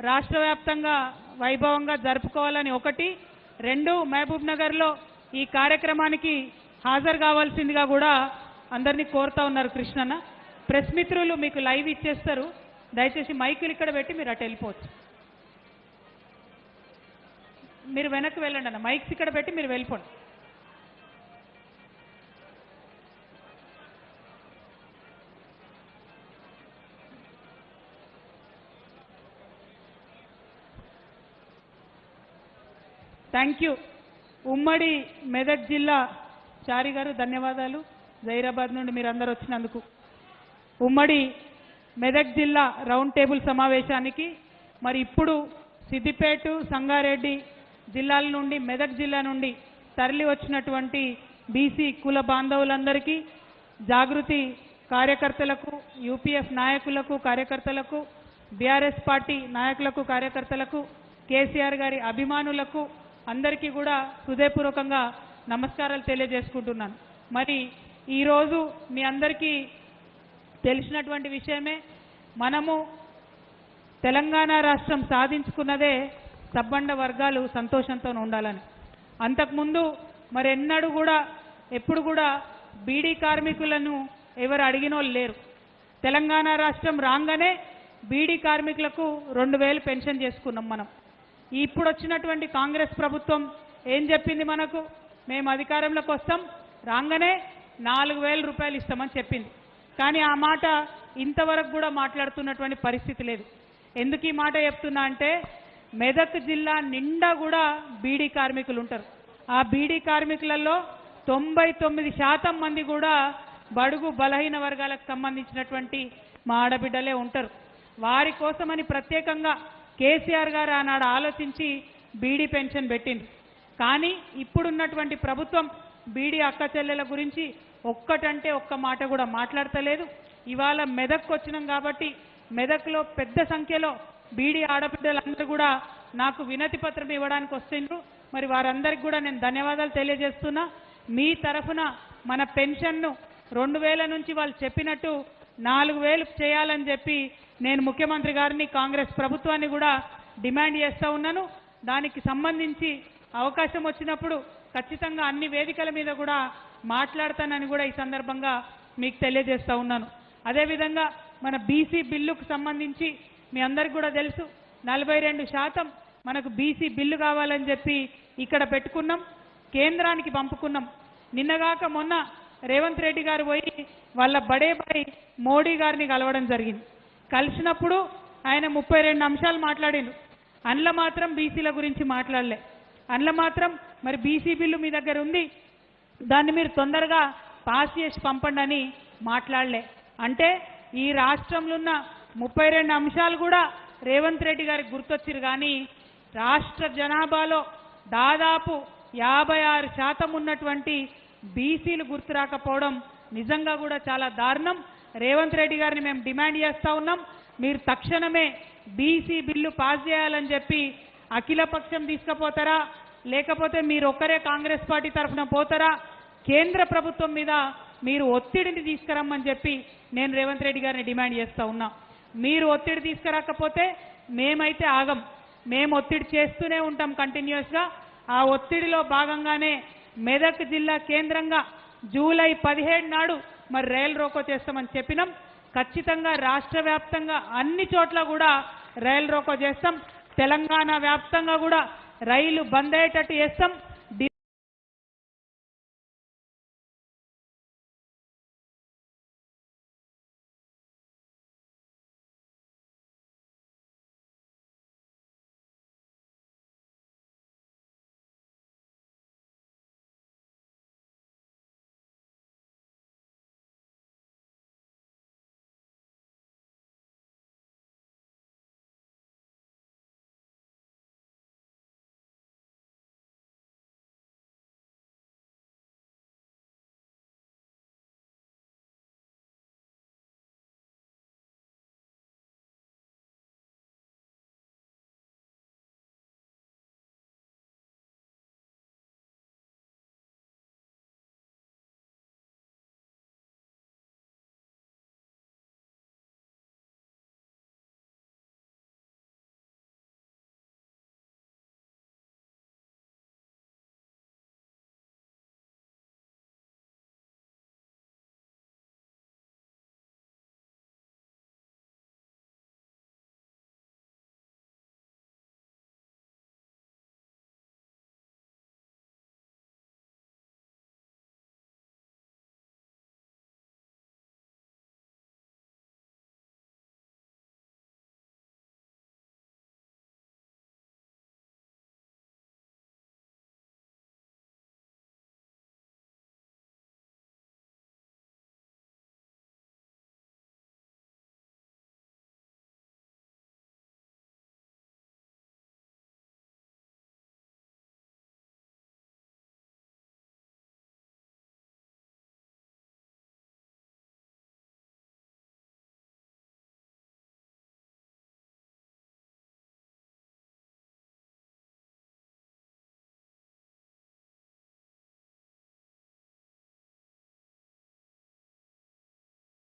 రాష్ట్ర వ్యాప్తంగా వైభవంగా జరుపుకోవాలని ఒకటి, రెండు మహబూబ్ నగర్లో ఈ కార్యక్రమానికి హాజరు కావాల్సిందిగా కూడా అందరినీ కోరుతా ఉన్నారు. కృష్ణన్న ప్రెస్ మిత్రులు మీకు లైవ్ ఇచ్చేస్తారు, దయచేసి మైకులు ఇక్కడ పెట్టి మీరు అటు వెళ్ళిపోవచ్చు. మీరు వెనక్కి వెళ్ళండి అన్న, మైక్స్ ఇక్కడ పెట్టి మీరు వెళ్ళిపోండి. Thank you. ఉమ్మడి మెదక్ జిల్లా చారి గారు ధన్యవాదాలు, జైరాబాద్ నుండి మీరు అందరూ వచ్చినందుకు. ఉమ్మడి మెదక్ జిల్లా రౌండ్ టేబుల్ సమావేశానికి మరి ఇప్పుడు సిద్దిపేట, సంగారెడ్డి జిల్లాల నుండి మెదక్ జిల్లా నుండి తరలి వచ్చినటువంటి బీసీ కుల బాంధవులందరికీ, జాగృతి కార్యకర్తలకు, యూపీఎఫ్ నాయకులకు కార్యకర్తలకు, బీఆర్ఎస్ పార్టీ నాయకులకు కార్యకర్తలకు, కేసీఆర్ గారి అభిమానులకు అందరికీ కూడా హృదయపూర్వకంగా నమస్కారాలు తెలియజేసుకుంటున్నాను. మరి ఈరోజు మీ అందరికీ తెలిసినటువంటి విషయమే, మనము తెలంగాణ రాష్ట్రం సాధించుకున్నదే సబ్బండ వర్గాలు సంతోషంతో ఉండాలని. అంతకుముందు మరి ఎన్నడూ కూడా ఎప్పుడు కూడా బీడీ కార్మికులను ఎవరు అడిగిన వాళ్ళు లేరు. తెలంగాణ రాష్ట్రం రాగానే బీడీ కార్మికులకు 2000 పెన్షన్ చేసుకున్నాం మనం. ఇప్పుడు వచ్చినటువంటి కాంగ్రెస్ ప్రభుత్వం ఏం చెప్పింది మనకు, మేము అధికారంలోకి వస్తాం రాగానే 4000 రూపాయలు ఇస్తామని చెప్పింది. కానీ ఆ మాట ఇంతవరకు కూడా మాట్లాడుతున్నటువంటి పరిస్థితి లేదు. ఎందుకు ఈ మాట చెప్తున్నా అంటే, మెదక్ జిల్లా నిండా కూడా బీడీ కార్మికులు ఉంటారు. ఆ బీడీ కార్మికులలో 99% మంది కూడా బడుగు బలహీన వర్గాలకు సంబంధించినటువంటి మా ఆడబిడ్డలే ఉంటారు. వారి కోసమని ప్రత్యేకంగా కేసీఆర్ గారు ఆనాడు ఆలోచించి బీడీ పెన్షన్ పెట్టింది. కానీ ఇప్పుడున్నటువంటి ప్రభుత్వం బీడీ అక్క చెల్లెల గురించి ఒక్కటంటే ఒక్క మాట కూడా మాట్లాడతలేదు. ఇవాళ మెదక్కు వచ్చినాం కాబట్టి మెదక్లో పెద్ద సంఖ్యలో బీడీ ఆడబిడ్డలందరూ కూడా నాకు వినతి పత్రం ఇవ్వడానికి వస్తుండ్రు. మరి వారందరికీ కూడా నేను ధన్యవాదాలు తెలియజేస్తున్నా. మీ తరఫున మన పెన్షన్ను 2000 నుంచి వాళ్ళు చెప్పినట్టు 4000 చేయాలని చెప్పి నేను ముఖ్యమంత్రి గారిని, కాంగ్రెస్ ప్రభుత్వాన్ని కూడా డిమాండ్ చేస్తూ ఉన్నాను. దానికి సంబంధించి అవకాశం వచ్చినప్పుడు ఖచ్చితంగా అన్ని వేదికల మీద కూడా మాట్లాడతానని కూడా ఈ సందర్భంగా మీకు తెలియజేస్తూ ఉన్నాను. అదేవిధంగా మన బీసీ బిల్లుకు సంబంధించి మీ అందరికీ కూడా తెలుసు, 42% మనకు బీసీ బిల్లు కావాలని చెప్పి ఇక్కడ పెట్టుకున్నాం, కేంద్రానికి పంపుకున్నాం. నిన్నగాక మొన్న రేవంత్ రెడ్డి గారు పోయి వాళ్ళ బడే బాయ్ మోడీ గారిని కలవడం జరిగింది. కలిసినప్పుడు ఆయన 32 అంశాలు మాట్లాడిండు. అందులో మాత్రం బీసీల గురించి మాట్లాడలే. అందులో మాత్రం మరి బీసీ బిల్లు మీ దగ్గర ఉంది, దాన్ని మీరు తొందరగా పాస్ చేసి పంపండి అని మాట్లాడలే. అంటే ఈ రాష్ట్రంలో ఉన్న 32 అంశాలు కూడా రేవంత్ రెడ్డి గారికి గుర్తొచ్చిరు. కానీ రాష్ట్ర జనాభాలో దాదాపు 56% ఉన్నటువంటి బీసీలు గుర్తు రాకపోవడం నిజంగా కూడా చాలా దారుణం. రేవంత్ రెడ్డి గారిని మేము డిమాండ్ చేస్తూ ఉన్నాం, మీరు తక్షణమే బీసీ బిల్లు పాస్ చేయాలని చెప్పి అఖిలపక్షం తీసుకుపోతారా, లేకపోతే మీరు ఒక్కరే కాంగ్రెస్ పార్టీ తరఫున పోతారా, కేంద్ర ప్రభుత్వం మీద మీరు ఒత్తిడిని తీసుకురమ్మని చెప్పి నేను రేవంత్ రెడ్డి గారిని డిమాండ్ చేస్తూ ఉన్నా. మీరు ఒత్తిడి తీసుకురాకపోతే మేమైతే ఆగం, మేము ఒత్తిడి చేస్తూనే ఉంటాం కంటిన్యూస్గా. ఆ ఒత్తిడిలో భాగంగానే మెదక్ జిల్లా కేంద్రంగా జూలై 17 నాడు మరి రైలు రోకో చేస్తామని చెప్పినాం. ఖచ్చితంగా రాష్ట్ర వ్యాప్తంగా అన్ని చోట్ల కూడా రైలు రోకో చేస్తాం. తెలంగాణ వ్యాప్తంగా కూడా రైలు బంద్ అయ్యేటట్టు చేస్తాం.